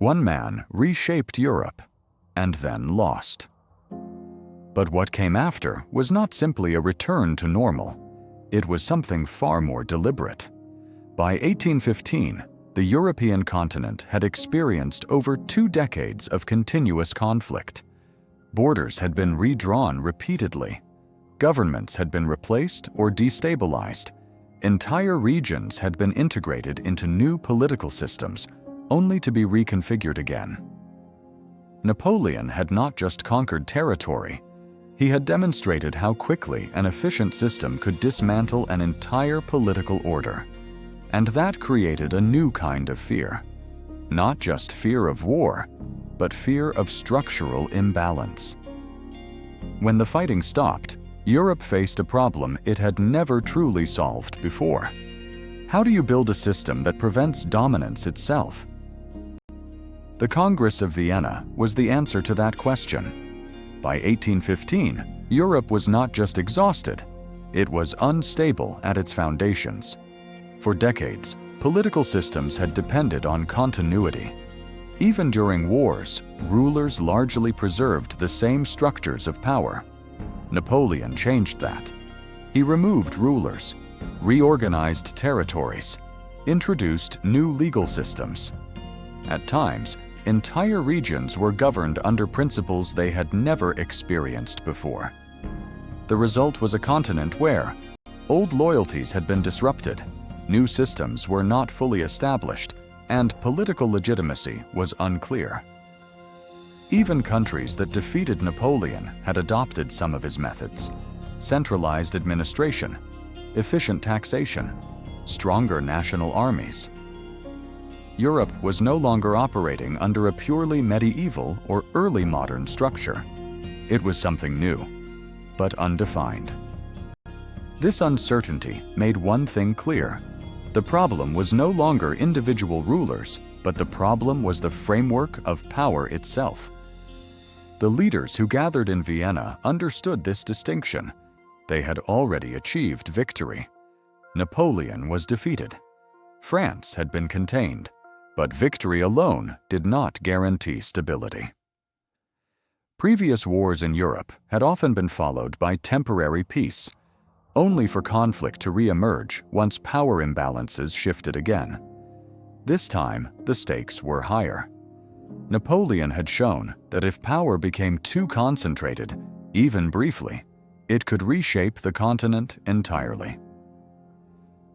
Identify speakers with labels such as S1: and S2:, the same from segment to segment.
S1: One man reshaped Europe and then lost. But what came after was not simply a return to normal. It was something far more deliberate. By 1815, the European continent had experienced over 2 decades of continuous conflict. Borders had been redrawn repeatedly. Governments had been replaced or destabilized. Entire regions had been integrated into new political systems, only to be reconfigured again. Napoleon had not just conquered territory. He had demonstrated how quickly an efficient system could dismantle an entire political order. And that created a new kind of fear. Not just fear of war, but fear of structural imbalance. When the fighting stopped, Europe faced a problem it had never truly solved before. How do you build a system that prevents dominance itself? The Congress of Vienna was the answer to that question. By 1815, Europe was not just exhausted, it was unstable at its foundations. For decades, political systems had depended on continuity. Even during wars, rulers largely preserved the same structures of power. Napoleon changed that. He removed rulers, reorganized territories, introduced new legal systems. At times, entire regions were governed under principles they had never experienced before. The result was a continent where old loyalties had been disrupted, new systems were not fully established, and political legitimacy was unclear. Even countries that defeated Napoleon had adopted some of his methods: centralized administration, efficient taxation, stronger national armies. Europe was no longer operating under a purely medieval or early modern structure. It was something new, but undefined. This uncertainty made one thing clear. The problem was no longer individual rulers, but the problem was the framework of power itself. The leaders who gathered in Vienna understood this distinction. They had already achieved victory. Napoleon was defeated. France had been contained, but victory alone did not guarantee stability. Previous wars in Europe had often been followed by temporary peace, only for conflict to re-emerge once power imbalances shifted again. This time, the stakes were higher. Napoleon had shown that if power became too concentrated, even briefly, it could reshape the continent entirely.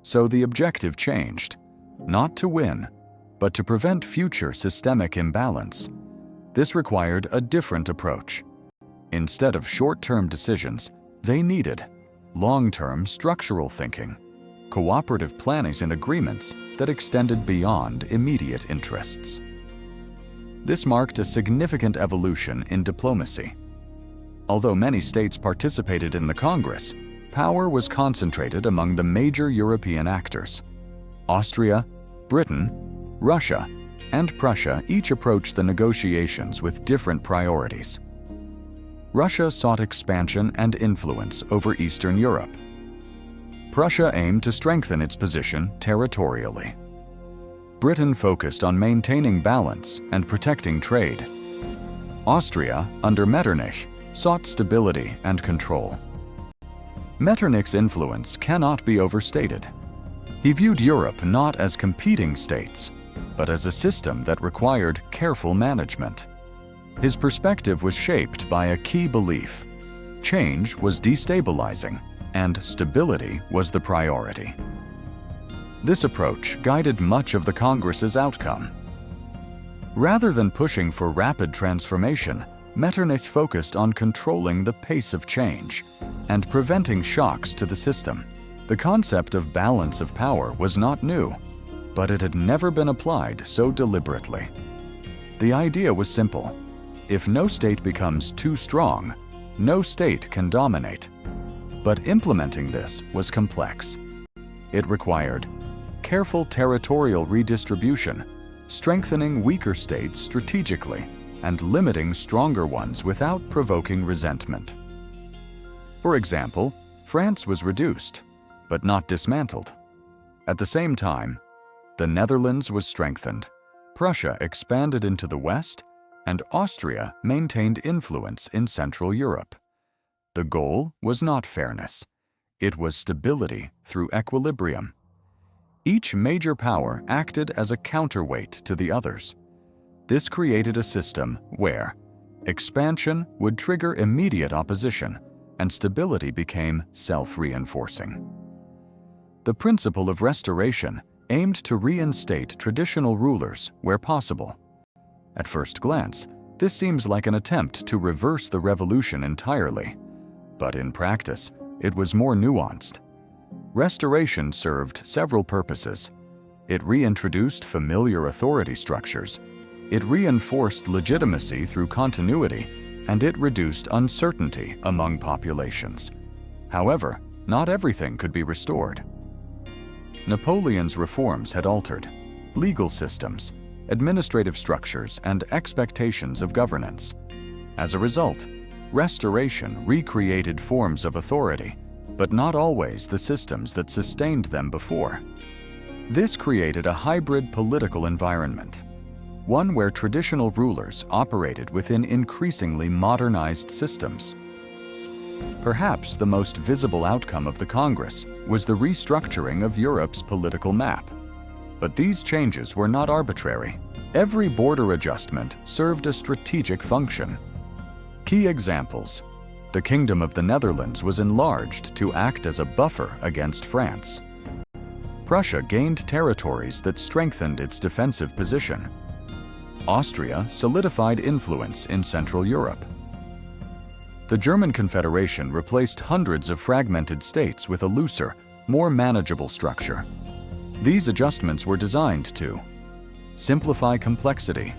S1: So the objective changed, not to win, but to prevent future systemic imbalance. This required a different approach. Instead of short-term decisions, they needed long-term structural thinking, cooperative planning and agreements that extended beyond immediate interests. This marked a significant evolution in diplomacy. Although many states participated in the Congress, power was concentrated among the major European actors. Austria, Britain, Russia, and Prussia each approached the negotiations with different priorities. Russia sought expansion and influence over Eastern Europe. Prussia aimed to strengthen its position territorially. Britain focused on maintaining balance and protecting trade. Austria, under Metternich, sought stability and control. Metternich's influence cannot be overstated. He viewed Europe not as competing states, but as a system that required careful management. His perspective was shaped by a key belief: change was destabilizing, and stability was the priority. This approach guided much of the Congress's outcome. Rather than pushing for rapid transformation, Metternich focused on controlling the pace of change and preventing shocks to the system. The concept of balance of power was not new, but it had never been applied so deliberately. The idea was simple: if no state becomes too strong, no state can dominate. But implementing this was complex. It required careful territorial redistribution, strengthening weaker states strategically, and limiting stronger ones without provoking resentment. For example, France was reduced, but not dismantled. At the same time, the Netherlands was strengthened, Prussia expanded into the West, and Austria maintained influence in Central Europe. The goal was not fairness. It was stability through equilibrium. Each major power acted as a counterweight to the others. This created a system where expansion would trigger immediate opposition, and stability became self-reinforcing. The principle of restoration aimed to reinstate traditional rulers where possible. At first glance, this seems like an attempt to reverse the revolution entirely, but in practice, it was more nuanced. Restoration served several purposes. It reintroduced familiar authority structures, it reinforced legitimacy through continuity, and it reduced uncertainty among populations. However, not everything could be restored. Napoleon's reforms had altered legal systems, administrative structures, and expectations of governance. As a result, restoration recreated forms of authority, but not always the systems that sustained them before. This created a hybrid political environment, one where traditional rulers operated within increasingly modernized systems. Perhaps the most visible outcome of the Congress was the restructuring of Europe's political map. But these changes were not arbitrary. Every border adjustment served a strategic function. Key examples: the Kingdom of the Netherlands was enlarged to act as a buffer against France. Prussia gained territories that strengthened its defensive position. Austria solidified influence in Central Europe. The German Confederation replaced hundreds of fragmented states with a looser, more manageable structure. These adjustments were designed to simplify complexity,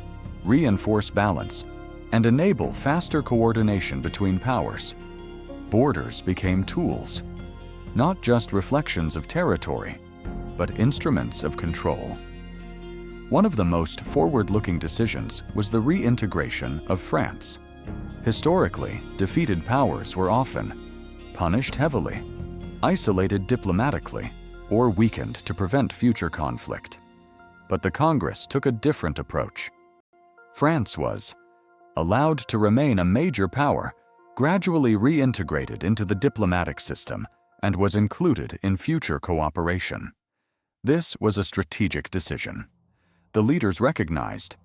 S1: reinforce balance, and enable faster coordination between powers. Borders became tools, not just reflections of territory, but instruments of control. One of the most forward-looking decisions was the reintegration of France. Historically, defeated powers were often punished heavily, isolated diplomatically, or weakened to prevent future conflict. But the Congress took a different approach. France was allowed to remain a major power, gradually reintegrated into the diplomatic system, and was included in future cooperation. This was a strategic decision. The leaders recognized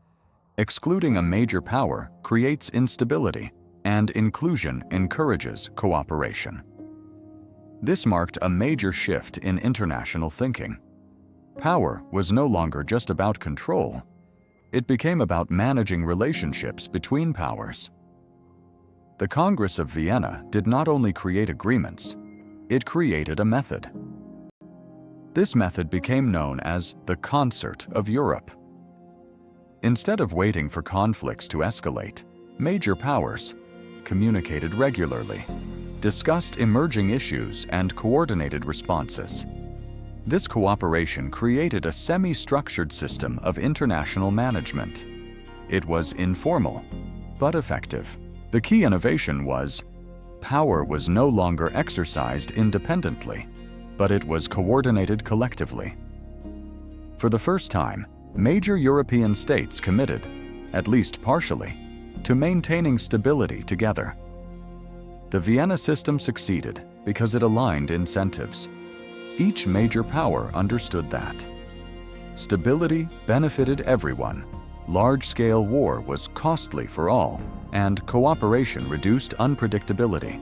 S1: excluding a major power creates instability, and inclusion encourages cooperation. This marked a major shift in international thinking. Power was no longer just about control. It became about managing relationships between powers. The Congress of Vienna did not only create agreements, it created a method. This method became known as the Concert of Europe. Instead of waiting for conflicts to escalate, major powers communicated regularly, discussed emerging issues, and coordinated responses. This cooperation created a semi-structured system of international management. It was informal, but effective. The key innovation was power was no longer exercised independently, but it was coordinated collectively. For the first time, major European states committed, at least partially, to maintaining stability together. The Vienna system succeeded because it aligned incentives. Each major power understood that stability benefited everyone, large-scale war was costly for all, and cooperation reduced unpredictability.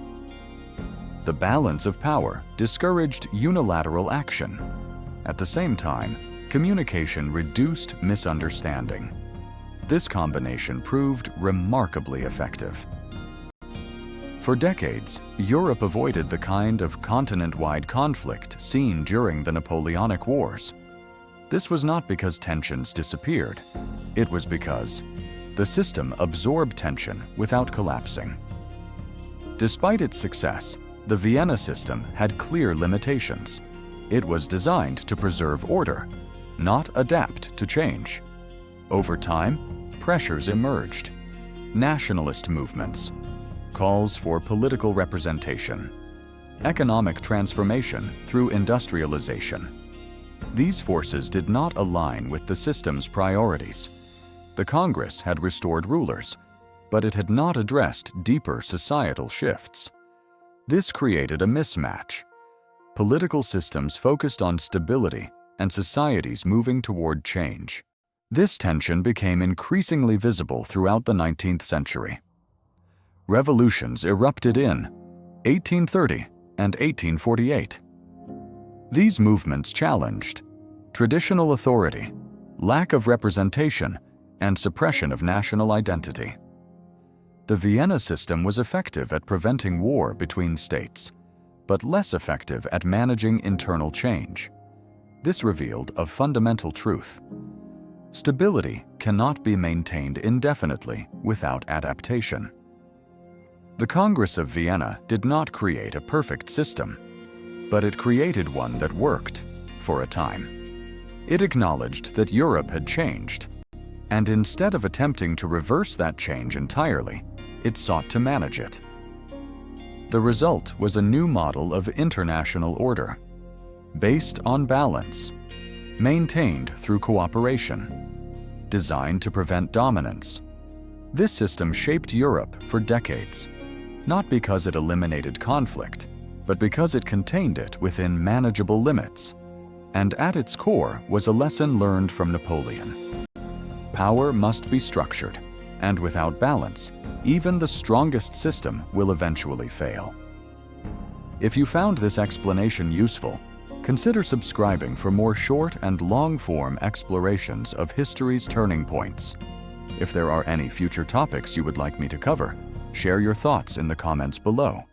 S1: The balance of power discouraged unilateral action. At the same time, communication reduced misunderstanding. This combination proved remarkably effective. For decades, Europe avoided the kind of continent-wide conflict seen during the Napoleonic Wars. This was not because tensions disappeared. It was because the system absorbed tension without collapsing. Despite its success, the Vienna system had clear limitations. It was designed to preserve order, not adapt to change. Over time, pressures emerged. Nationalist movements, calls for political representation, economic transformation through industrialization, These forces did not align with the system's priorities. The Congress had restored rulers, but it had not addressed deeper societal shifts. This created a mismatch. Political systems focused on stability and societies moving toward change. This tension became increasingly visible throughout the 19th century. Revolutions erupted in 1830 and 1848. These movements challenged traditional authority, lack of representation, and suppression of national identity. The Vienna system was effective at preventing war between states, but less effective at managing internal change. This revealed a fundamental truth. Stability cannot be maintained indefinitely without adaptation. The Congress of Vienna did not create a perfect system, but it created one that worked for a time. It acknowledged that Europe had changed, and instead of attempting to reverse that change entirely, it sought to manage it. The result was a new model of international order, based on balance, maintained through cooperation, designed to prevent dominance. This system shaped Europe for decades, not because it eliminated conflict, but because it contained it within manageable limits. And at its core was a lesson learned from Napoleon. Power must be structured, and without balance, even the strongest system will eventually fail. If you found this explanation useful, consider subscribing for more short and long-form explorations of history's turning points. If there are any future topics you would like me to cover, share your thoughts in the comments below.